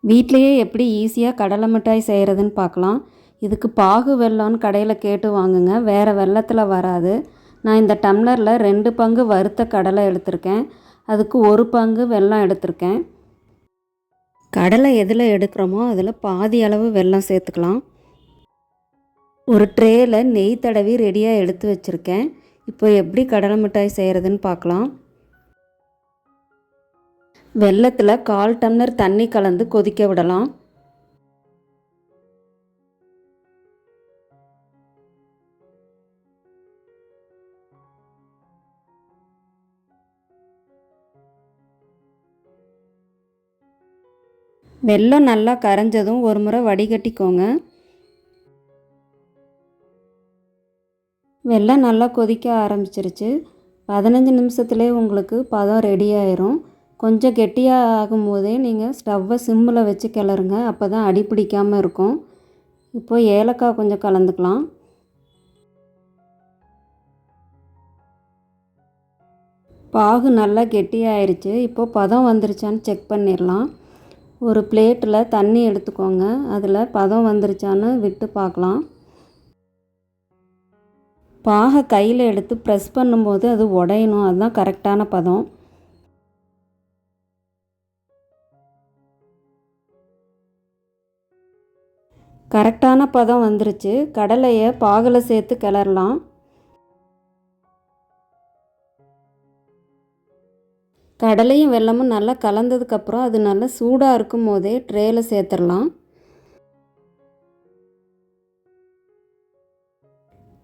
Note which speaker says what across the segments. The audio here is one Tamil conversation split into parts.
Speaker 1: வீட்லேயே எப்படி ஈஸியாக கடலை மிட்டாய் செய்கிறதுன்னு பார்க்கலாம். இதுக்கு பாகு வெல்லம்னு கடையில் கேட்டு வாங்குங்க, வேறு வெல்லத்தில் வராது. நான் இந்த டம்ளரில் 2 பங்கு வறுத்த கடலை எடுத்திருக்கேன், அதுக்கு 1 பங்கு வெல்லம் எடுத்திருக்கேன். கடலை எதில் எடுக்கிறோமோ அதில் பாதி அளவு வெல்லம் சேர்த்துக்கலாம். ஒரு ட்ரேயில் நெய் தடவி ரெடியாக எடுத்து வச்சுருக்கேன். இப்போ எப்படி கடலை மிட்டாய் செய்கிறதுன்னு பார்க்கலாம். வெல்லத்தில் 1/4 டம்ளர் தண்ணி கலந்து கொதிக்க விடலாம். வெல்லம் நல்லா கரைஞ்சதும் ஒரு முறை வடிகட்டிக்கோங்க. வெல்லம் நல்லா கொதிக்க ஆரம்பிச்சிருச்சு. 15 நிமிஷத்துலேயே உங்களுக்கு பதம் ரெடி ஆயிரும். கொஞ்சம் கெட்டியாக ஆகும்போதே நீங்கள் ஸ்டவ்வை சிம்மில் வச்சு கிளறுங்க, அப்போ தான் அடி பிடிக்காமல் இருக்கும். இப்போது ஏலக்காய் கொஞ்சம் கலந்துக்கலாம். பாகு நல்லா கெட்டியாயிருச்சு. இப்போது பதம் வந்துருச்சான்னு செக் பண்ணிடலாம். ஒரு பிளேட்டில் தண்ணி எடுத்துக்கோங்க, அதில் பதம் வந்துருச்சான்னு விட்டு பார்க்கலாம். பாகை கையில் எடுத்து ப்ரெஸ் பண்ணும்போது அது உடையணும், அதுதான் கரெக்டான பதம். கரெக்டான பதம் வந்துருச்சு. கடலையை பாகில் சேர்த்து கிளறலாம். கடலையும் வெல்லமும் நல்லா கலந்ததுக்கப்புறம் அது நல்லா சூடாக இருக்கும் போதே ட்ரேயில் சேர்த்துடலாம்.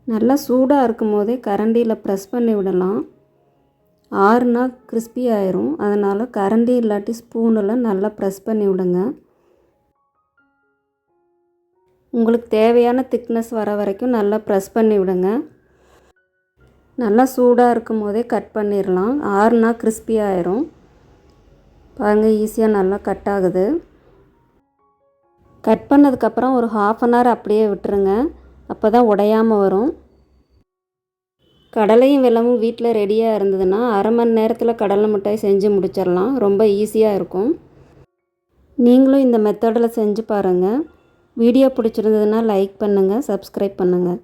Speaker 1: நல்லா சூடாக இருக்கும் போதே கரண்டியில் ப்ரெஸ் பண்ணி விடலாம். ஆறுனா கிறிஸ்பி ஆயிரும், அதனால் கரண்டி இல்லாட்டி ஸ்பூனில் நல்லா ப்ரெஸ் பண்ணி விடுங்க. உங்களுக்கு தேவையான திக்னஸ் வர வரைக்கும் நல்லா ப்ரெஸ் பண்ணி விடுங்க. நல்லா சூடாக இருக்கும் போதே கட் பண்ணிடலாம், ஆறுனா கிறிஸ்பி ஆயிரும். பாருங்கள், ஈஸியாக நல்லா கட் ஆகுது. கட் பண்ணதுக்கப்புறம் ஒரு 1/2 அன் ஹவர் அப்படியே விட்டுருங்க, அப்போ தான் உடையாமல் வரும். கடலையும் வெல்லமும் வீட்டில் ரெடியாக இருந்ததுன்னா 1/2 மணி நேரத்தில் கடலை மிட்டாய் செஞ்சு முடிச்சிடலாம். ரொம்ப ஈஸியாக இருக்கும். நீங்களும் இந்த மெத்தடில் செஞ்சு பாருங்கள். வீடியோ பிடிச்சிருந்ததுன்னா லைக் பண்ணுங்கள், சப்ஸ்கிரைப் பண்ணுங்கள்.